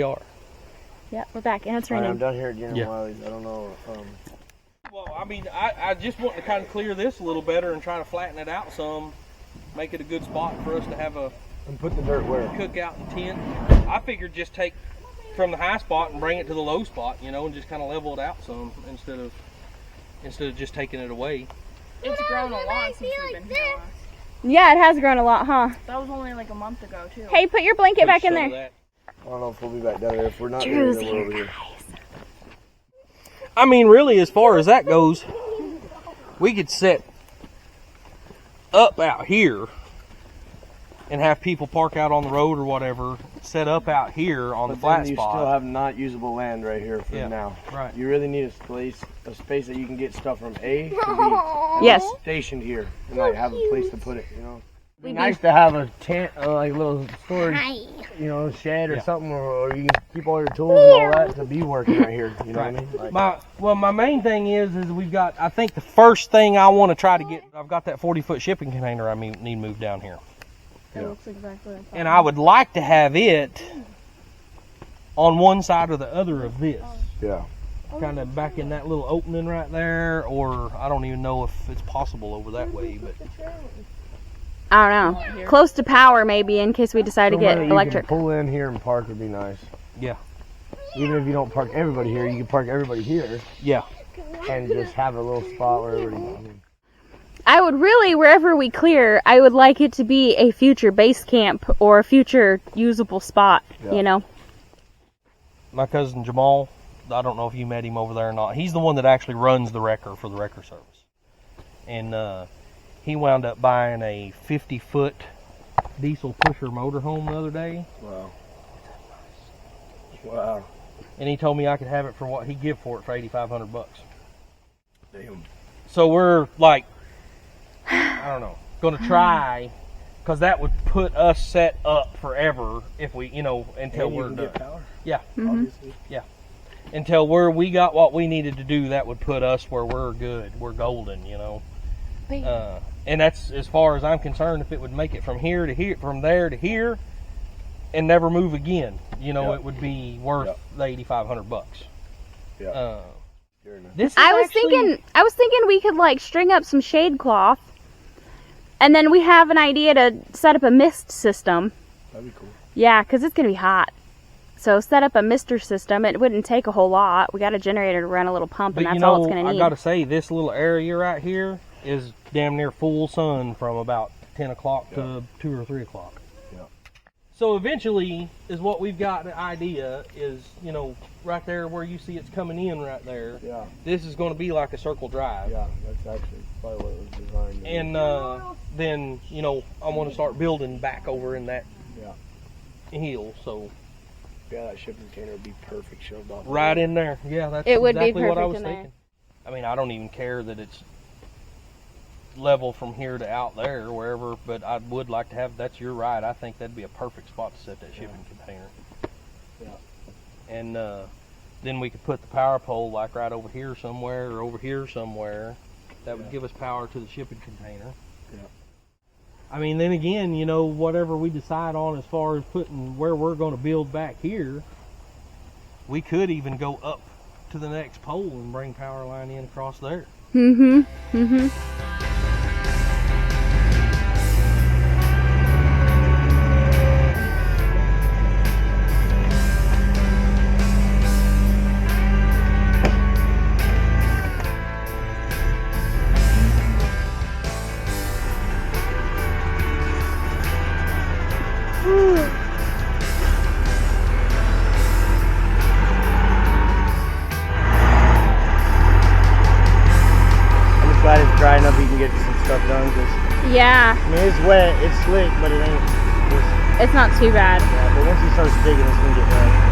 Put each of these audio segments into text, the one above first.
are. Yeah, we're back, and it's raining. I'm down here at Jenn and Wiley's. I don't know. Well, I mean, I just want to kind of clear this a little better and try to flatten it out some, make it a good spot for us to have a and put the dirt where cookout and tent. I figured just take from the high spot and bring it to the low spot, you know, and just kind of level it out some instead of just taking it away. It's grown a lot since we've been here last. Yeah, it has grown a lot, huh? That was only like a month ago, too. Hey, put your blanket back in there. I don't know if we'll be back down there. If we're not here, then we're over here. I mean, really, as far as that goes, we could set up out here and have people park out on the road or whatever, set up out here on the flat you spot. Still have not usable land right here for now. Right. You really need a space that you can get stuff from A to B. Yes. Stationed here and like have a place to put it. You know. It'd be nice to have a tent, like a little storage, you know, shed or something, or you can keep all your tools and all that to be working right here. You know what I mean? Like, my main thing is we've got. I think the first thing I want to try to get. I've got that 40-foot shipping container. I need moved down here. It looks exactly like that. And I would like to have it on one side or the other of this. Yeah. Kind of back in that little opening right there, or I don't even know if it's possible over that way, but. I don't know. Close to power, maybe, in case we decide to get electric. You can pull in here and park would be nice. Yeah. Even if you don't park everybody here, you can park everybody here. Yeah. And just have a little spot where everybody goes. I would really, wherever we clear, I would like it to be a future base camp or a future usable spot, you know? My cousin Jamal, I don't know if you met him over there or not. He's the one that actually runs the wrecker for the wrecker service. And he wound up buying a 50-foot diesel pusher motorhome the other day. Wow. Wow. And he told me I could have it for what he'd give for it for $8,500. Damn. So we're like, I don't know, going to try, because that would put us set up forever if we, you know, until we're done. Get power. Yeah. Obviously. Yeah. Until we got what we needed to do, that would put us where we're good. We're golden, you know. And that's as far as I'm concerned. If it would make it from here to here, from there to here, and never move again, you know, it would be worth the $8,500. Yeah. I was thinking we could like string up some shade cloth, and then we have an idea to set up a mist system. That'd be cool. Yeah, because it's gonna be hot. So set up a mister system. It wouldn't take a whole lot. We got a generator to run a little pump, and that's all it's gonna need. I gotta say, this little area right here is damn near full sun from about 10 o'clock to 2 or 3 o'clock. Yeah. So eventually, is what we've got an idea is, you know, right there where you see it's coming in right there. Yeah. This is going to be like a circle drive. Yeah, that's actually probably what it was designed. And then, you know, I want to start building back over in that hill. So. Yeah, that shipping container would be perfect shoved off. Right in there. Yeah, that's exactly what I was thinking. I mean, I don't even care that it's level from here to out there, wherever, but I would like to have, that's your right, I think that'd be a perfect spot to set that shipping container. Yeah. And then we could put the power pole like right over here somewhere, or over here somewhere. That would give us power to the shipping container. Yeah. I mean, then again, you know, whatever we decide on as far as putting where we're going to build back here, we could even go up to the next pole and bring power line in across there. Glad it's dry enough you can get some stuff done. Yeah. I mean, it's wet, it's slick, but it ain't. It's not too bad. Yeah, but once he starts digging, it's gonna get dry.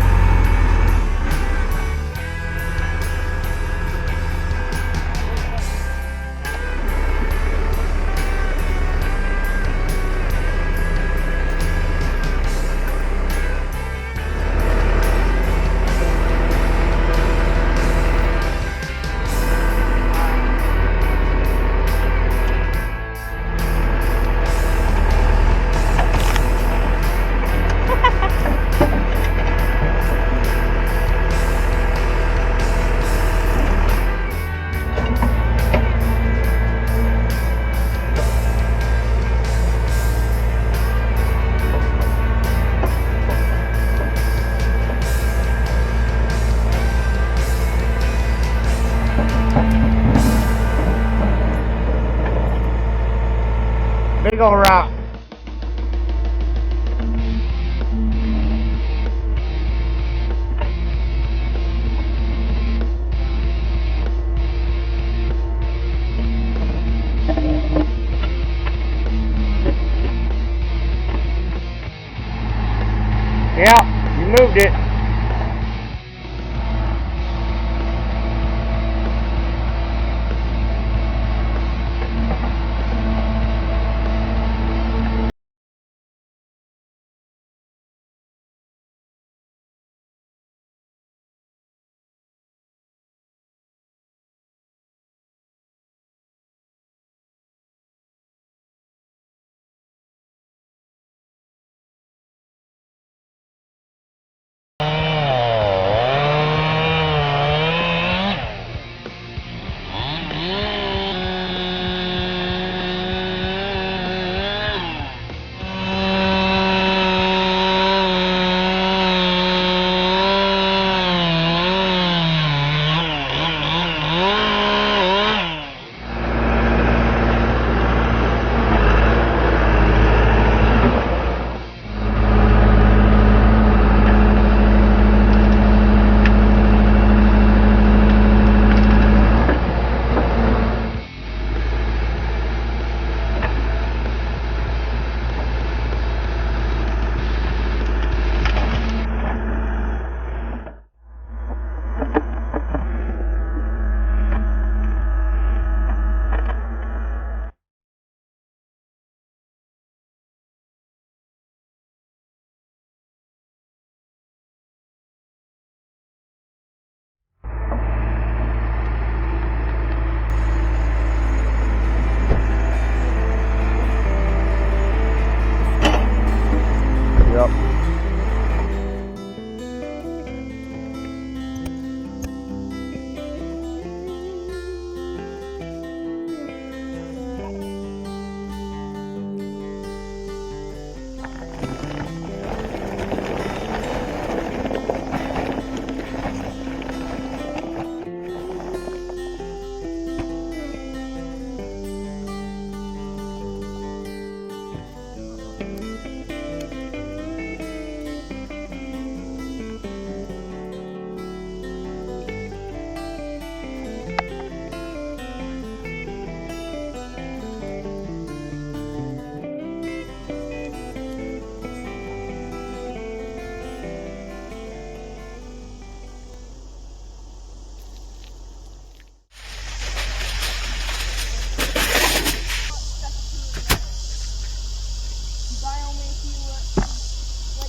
go around. Yeah, you moved it.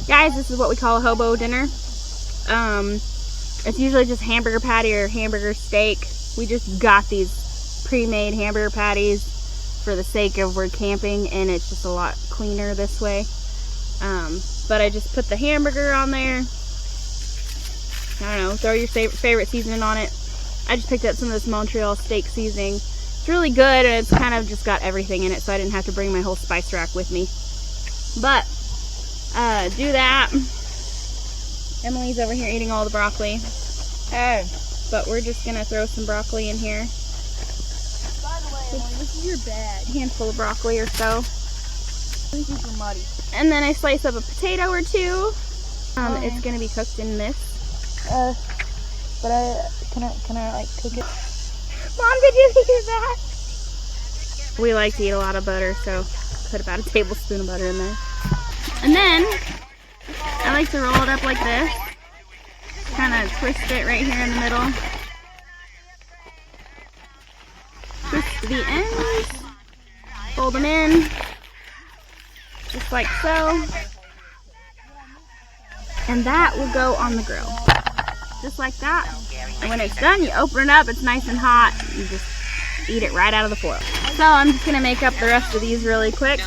Guys, this is what we call a hobo dinner. It's usually just hamburger patty or hamburger steak. We just got these pre-made hamburger patties for the sake of we're camping, and it's just a lot cleaner this way. But I just put the hamburger on there. I don't know, throw your favorite seasoning on it. I just picked up some of this Montreal steak seasoning. It's really good, and it's kind of just got everything in it, so I didn't have to bring my whole spice rack with me. But do that. Emily's over here eating all the broccoli. Hey. But we're just gonna throw some broccoli in here. By the way, Emily, this is your bag. A handful of broccoli or so. This is for muddy. And then I slice up a potato or two. It's gonna be cooked in this. But can I like cook it? Mom, did you hear that? We like to eat a lot of butter, so put about a tablespoon of butter in there. And then I like to roll it up like this. Kind of twist it right here in the middle. Twist the ends. Fold them in. Just like so. And that will go on the grill. Just like that. And when it's done, you open it up. It's nice and hot. You just eat it right out of the foil. So I'm just going to make up the rest of these really quick.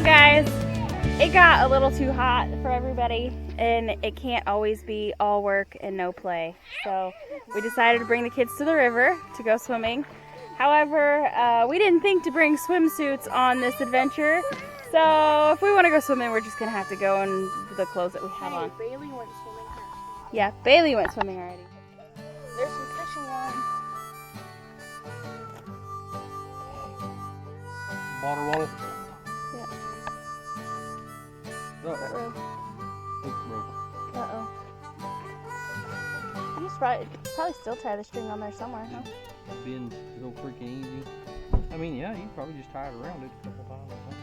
Well, guys, it got a little too hot for everybody, and it can't always be all work and no play. So we decided to bring the kids to the river to go swimming. However, we didn't think to bring swimsuits on this adventure. So if we want to go swimming, we're just going to have to go in the clothes that we have on. Bailey went swimming. Yeah, Bailey went swimming already. There's some fishing on. Water roll. Yeah. Uh-oh. Uh-oh. You should probably still tie the string on there somewhere, huh? Being real freaking easy. I mean, yeah, you probably just tie it around it a couple times or something.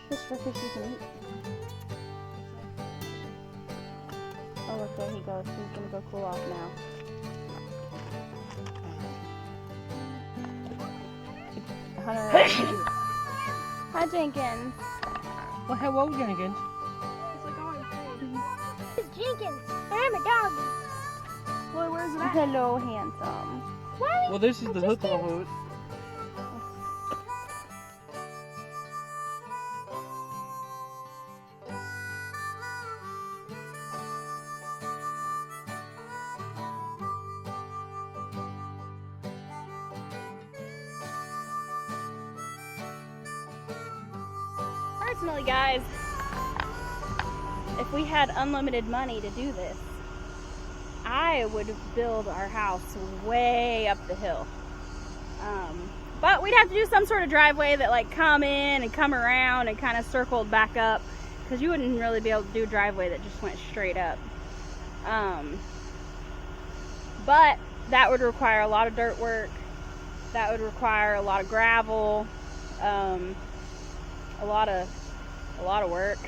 Fish for fish you can eat. Oh, look, there he goes. He's gonna go cool off now. Hunter. Hi, Jenkins. Well, hello, Jenkins. It's Jenkins. I'm a dog. Well, where's it at? Hello, handsome. Well, this is the hook off of it. Personally, guys, if we had unlimited money to do this, I would build our house way up the hill. But we'd have to do some sort of driveway that like come in and come around and kind of circled back up, because you wouldn't really be able to do a driveway that just went straight up. But that would require a lot of dirt work. That would require a lot of gravel, a lot of work.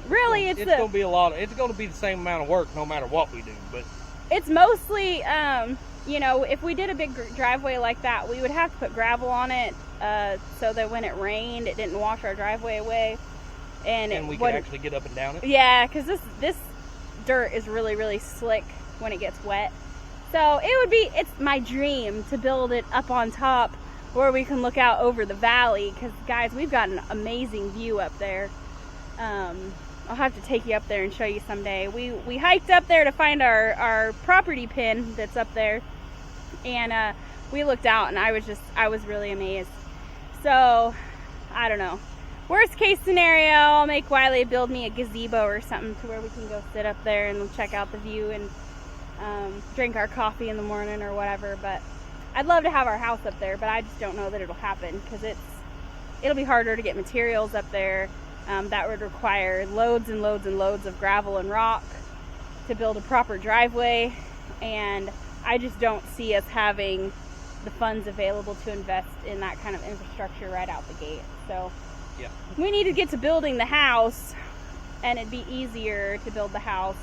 Really, it's gonna be a lot. It's gonna be the same amount of work no matter what we do. But it's mostly, you know, if we did a big driveway like that, we would have to put gravel on it, so that when it rained, it didn't wash our driveway away, and we could actually get up and down it. Yeah, because this dirt is really, really slick when it gets wet. So it's my dream to build it up on top where we can look out over the valley, because guys, we've got an amazing view up there. I'll have to take you up there and show you someday. We hiked up there to find our property pin that's up there, and we looked out, and I was really amazed. So I don't know, worst case scenario, I'll make Wiley build me a gazebo or something to where we can go sit up there and check out the view and drink our coffee in the morning or whatever. But I'd love to have our house up there, but I just don't know that it'll happen, because it'll be harder to get materials up there. That would require loads and loads and loads of gravel and rock to build a proper driveway, and I just don't see us having the funds available to invest in that kind of infrastructure right out the gate. So yeah, we need to get to building the house, and it'd be easier to build the house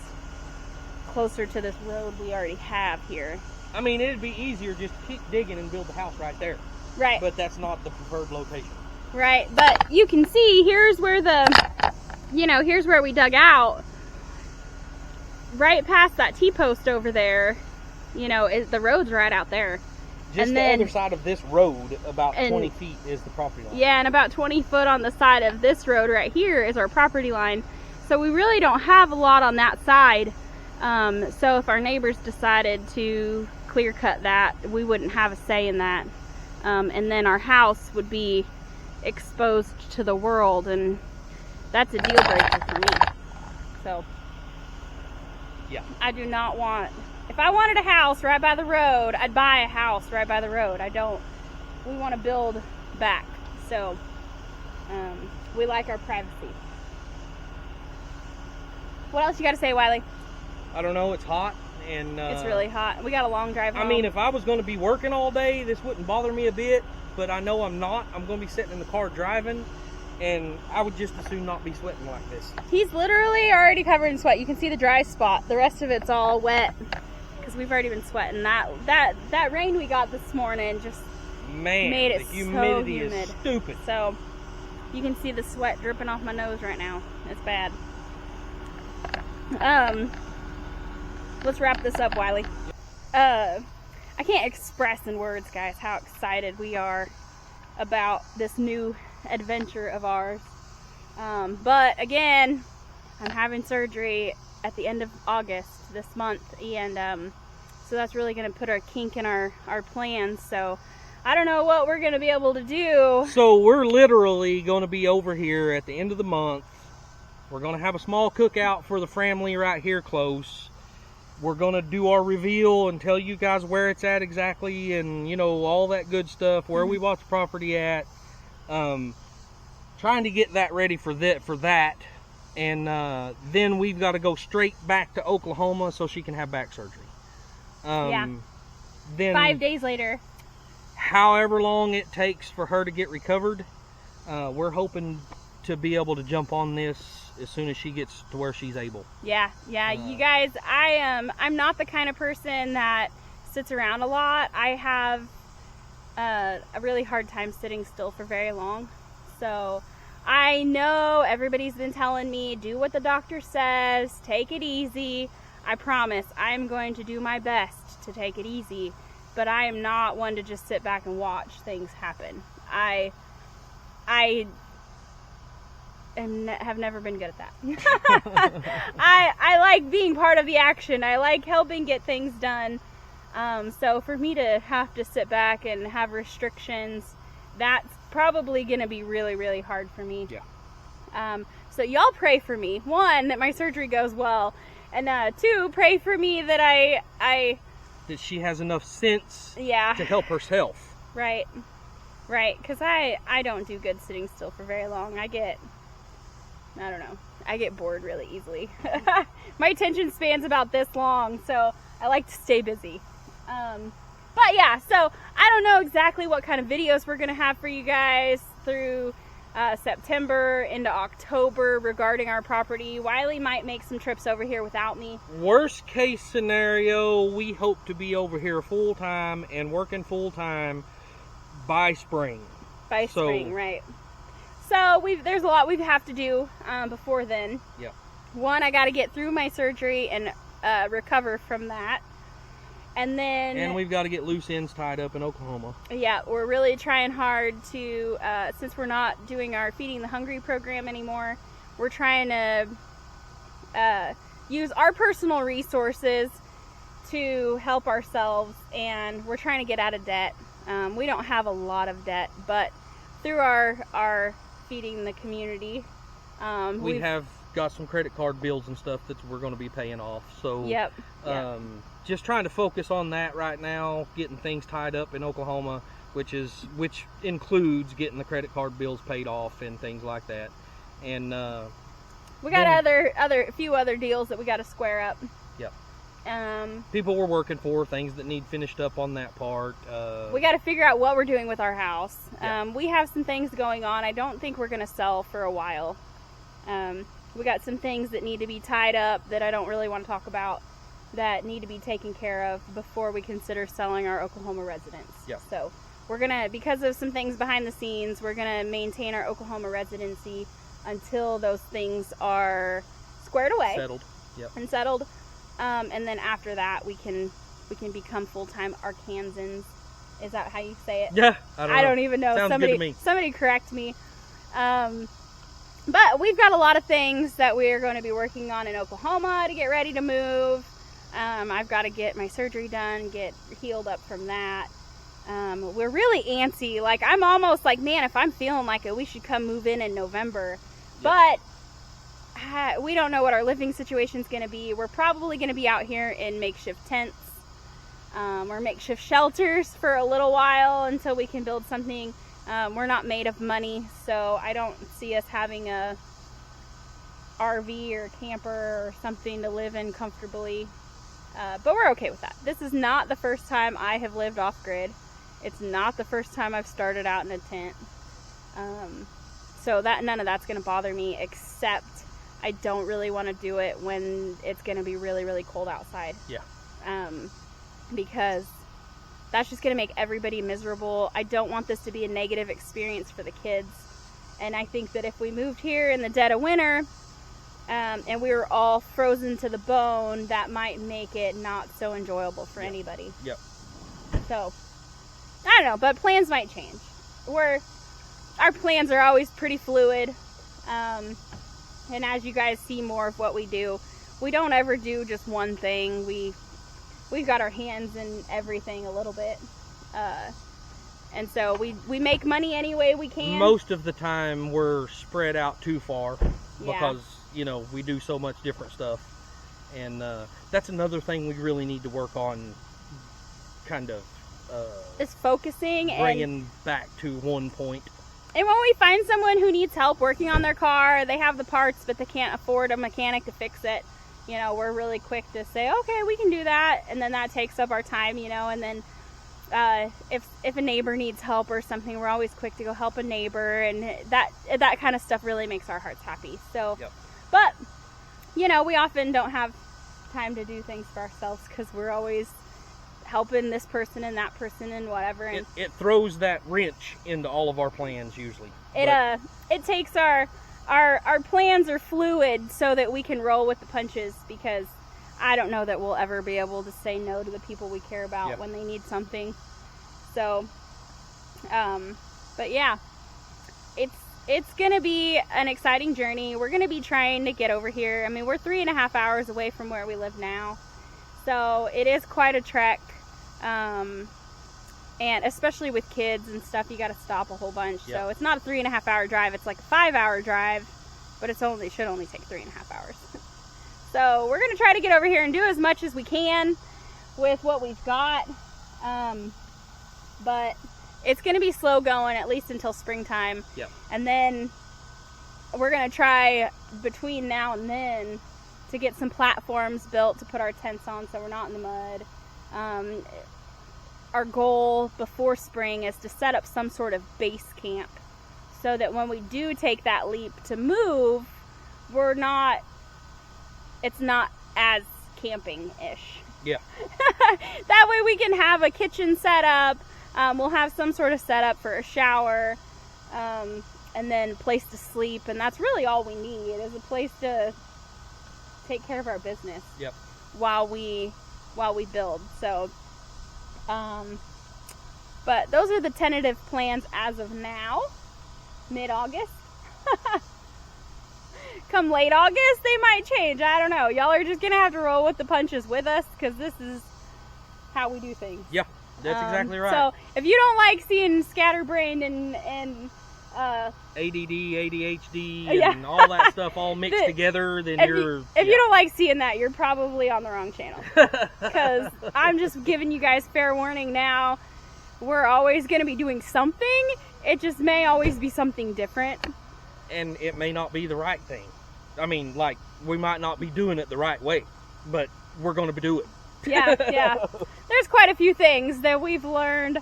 closer to this road we already have here. I mean, it'd be easier just to keep digging and build the house right there. Right. But that's not the preferred location. Right, but you can see here's where here's where we dug out. Right past that T-post over there, the road's right out there. Just the other side of this road, about 20 feet is the property line. Yeah, and about 20 foot on the side of this road right here is our property line. So we really don't have a lot on that side. So if our neighbors decided to clear cut that, we wouldn't have a say in that. And then our house would be exposed to the world, and that's a deal breaker for me. So yeah, I do not want, if I wanted a house right by the road, I'd buy a house right by the road. We want to build back, so we like our privacy. What else you got to say, Wiley? I don't know, it's hot, and it's really hot. We got a long drive home. I mean, if I was going to be working all day, this wouldn't bother me a bit, but I know I'm not. I'm going to be sitting in the car driving, and I would just as soon not be sweating like this. He's literally already covered in sweat. You can see the dry spot. The rest of it's all wet because we've already been sweating. That rain we got this morning just made it the humidity so humid. is stupid. So you can see the sweat dripping off my nose right now. It's bad. let's wrap this up, Wiley. I can't express in words, guys, how excited we are about this new adventure of ours. But again, I'm having surgery at the end of August this month, and so that's really going to put a kink in our plans. So I don't know what we're going to be able to do. So we're literally going to be over here at the end of the month. We're going to have a small cookout for the family right here close. We're going to do our reveal and tell you guys where it's at exactly, and you know, all that good stuff, where we bought the property at. Trying to get that ready for that. And then we've got to go straight back to Oklahoma so she can have back surgery. Yeah. Then 5 days later. However long it takes for her to get recovered, we're hoping to be able to jump on this as soon as she gets to where she's able. Yeah. You guys, I'm not the kind of person that sits around a lot. I have a really hard time sitting still for very long. So I know everybody's been telling me, do what the doctor says, take it easy. I promise I'm going to do my best to take it easy, but I am not one to just sit back and watch things happen. I have never been good at that. I like being part of the action. I like helping get things done. So for me to have to sit back and have restrictions, that's probably going to be really, really hard for me. Yeah. So y'all pray for me. 1, that my surgery goes well, and 2, pray for me that that she has enough sense yeah, to help herself. Right. Because I don't do good sitting still for very long. I get bored really easily. My attention span's about this long, so I like to stay busy. But yeah, so I don't know exactly what kind of videos we're going to have for you guys through September into October regarding our property. Wiley might make some trips over here without me. Worst case scenario, we hope to be over here full time and working full time by spring. By spring, right. So there's a lot we have to do before then. Yep. 1, I got to get through my surgery and recover from that. And we've got to get loose ends tied up in Oklahoma. Yeah, we're really trying hard to, since we're not doing our Feeding the Hungry program anymore, we're trying to use our personal resources to help ourselves, and we're trying to get out of debt. We don't have a lot of debt, but through our Feeding the Community, we have got some credit card bills and stuff that we're going to be paying off. So yep. Just trying to focus on that right now, getting things tied up in Oklahoma, which includes getting the credit card bills paid off and things like that. And we got a few other deals that we got to square up. Yep. People we're working for, things that need finished up on that part. We got to figure out what we're doing with our house. Yeah. We have some things going on. I don't think we're going to sell for a while. We got some things that need to be tied up that I don't really want to talk about, that need to be taken care of before we consider selling our Oklahoma residence. Yep. So we're gonna, because of some things behind the scenes, we're gonna maintain our Oklahoma residency until those things are squared away, settled. Yep. And settled. And then after that, we can become full-time Arkansans. Is that how you say it? Yeah. I don't even know. Sounds good to me. Somebody correct me. But we've got a lot of things that we're going to be working on in Oklahoma to get ready to move. I've got to get my surgery done, get healed up from that. We're really antsy. Like, I'm almost like, man, if I'm feeling like it, we should come move in November. Yep. But we don't know what our living situation's going to be. We're probably going to be out here in makeshift tents or makeshift shelters for a little while until we can build something. We're not made of money, so I don't see us having a RV or camper or something to live in comfortably. But we're okay with that. This is not the first time I have lived off-grid. It's not the first time I've started out in a tent. So none of that's going to bother me, except I don't really want to do it when it's going to be really, really cold outside. Yeah. Because that's just going to make everybody miserable. I don't want this to be a negative experience for the kids. And I think that if we moved here in the dead of winter, and we were all frozen to the bone, that might make it not so enjoyable for anybody. Yep. So, I don't know, but plans might change. Our plans are always pretty fluid, and as you guys see more of what we do, we don't ever do just one thing. We've got our hands in everything a little bit, and so we make money any way we can. Most of the time we're spread out too far because you know, we do so much different stuff, and that's another thing we really need to work on, kind of is focusing bringing and back to one point. And when we find someone who needs help working on their car, they have the parts but they can't afford a mechanic to fix it, you know, we're really quick to say, okay, we can do that, and then that takes up our time, you know. And then if a neighbor needs help or something, we're always quick to go help a neighbor, and that kind of stuff really makes our hearts happy. So but you know, we often don't have time to do things for ourselves because we're always helping this person and that person and whatever, and it throws that wrench into all of our plans usually. It takes our plans are fluid so that we can roll with the punches, because I don't know that we'll ever be able to say no to the people we care about when they need something. So but yeah, it's gonna be an exciting journey. We're gonna be trying to get over here. I mean, we're 3.5 hours away from where we live now, so it is quite a trek, and especially with kids and stuff, you got to stop a whole bunch. So it's not a 3.5 hour drive, it's like a 5 hour drive, but it should only take 3.5 hours. So we're gonna try to get over here and do as much as we can with what we've got, but it's gonna be slow going, at least until springtime. And then we're gonna try between now and then to get some platforms built to put our tents on so we're not in the mud. Our goal before spring is to set up some sort of base camp so that when we do take that leap to move, it's not as camping-ish. That way we can have a kitchen set up, we'll have some sort of setup for a shower, and then place to sleep, and that's really all we need, is a place to take care of our business while we build. So but those are the tentative plans as of now, mid-August. Come late August, they might change. I don't know. Y'all are just gonna have to roll with the punches with us, because this is how we do things. That's exactly right. So if you don't like seeing scatterbrained and ADD, ADHD, and all that stuff all mixed together, then if you don't like seeing that, you're probably on the wrong channel. Because I'm just giving you guys fair warning now. We're always going to be doing something. It just may always be something different. And it may not be the right thing. I mean, like, we might not be doing it the right way, but we're going to do it. There's quite a few things that we've learned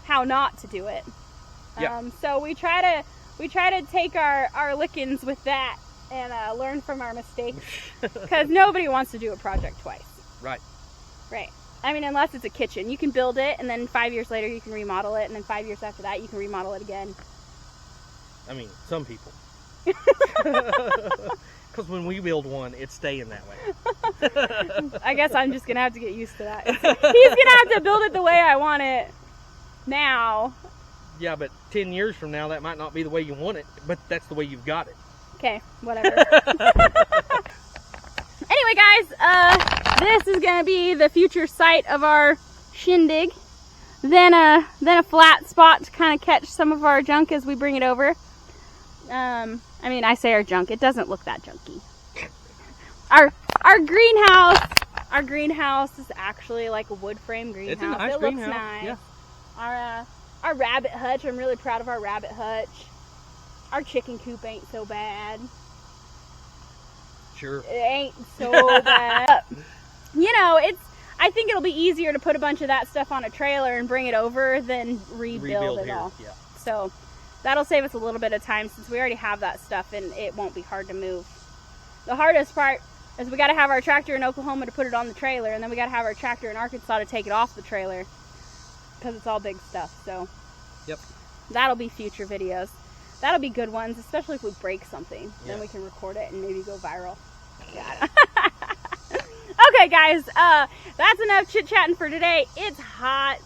how not to do it. So we try to take our lickings with that and learn from our mistakes, because nobody wants to do a project twice. Right. I mean, unless it's a kitchen, you can build it, and then 5 years later you can remodel it, and then 5 years after that you can remodel it again. I mean, some people. Because when we build one, it's staying that way. I guess I'm just gonna have to get used to that. He's gonna have to build it the way I want it now. Yeah, but 10 years from now, that might not be the way you want it, but that's the way you've got it. Okay, whatever. Anyway, guys, this is gonna be the future site of our shindig. Then a flat spot to kind of catch some of our junk as we bring it over. I mean, I say our junk, it doesn't look that junky. Our greenhouse is actually like a wood frame greenhouse. It's a nice greenhouse. Looks nice. Yeah. Our rabbit hutch, I'm really proud of our rabbit hutch. Our chicken coop ain't so bad. Sure. It ain't so bad. You know, I think it'll be easier to put a bunch of that stuff on a trailer and bring it over than rebuild it all. Yeah. So that'll save us a little bit of time, since we already have that stuff and it won't be hard to move. The hardest part is we got to have our tractor in Oklahoma to put it on the trailer, and then we got to have our tractor in Arkansas to take it off the trailer, because it's all big stuff. So that'll be future videos. That'll be good ones, especially if we break something. Yeah. Then we can record it and maybe go viral. Yeah. Okay, guys, that's enough chit-chatting for today. It's hot.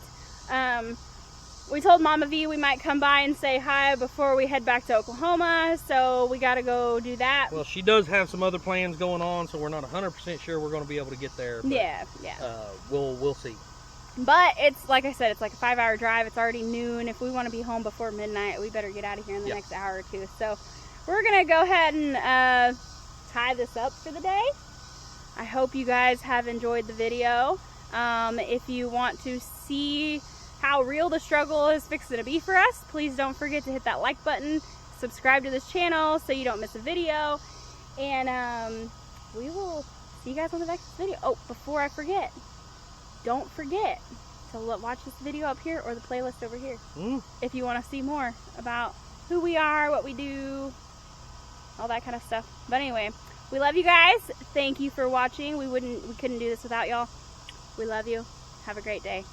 We told Mama V we might come by and say hi before we head back to Oklahoma, so we got to go do that. Well, she does have some other plans going on, so we're not 100% sure we're going to be able to get there. But, yeah. We'll see. But it's, like I said, it's like a 5-hour drive. It's already noon. If we want to be home before midnight, we better get out of here in the next hour or two. So we're going to go ahead and tie this up for the day. I hope you guys have enjoyed the video. If you want to see how real the struggle is fixing to be for us, please don't forget to hit that like button, subscribe to this channel so you don't miss a video, and we will see you guys on the next video. Oh, before I forget, don't forget to watch this video up here or the playlist over here if you want to see more about who we are, what we do, all that kind of stuff. But anyway, we love you guys. Thank you for watching. We couldn't do this without y'all. We love you. Have a great day.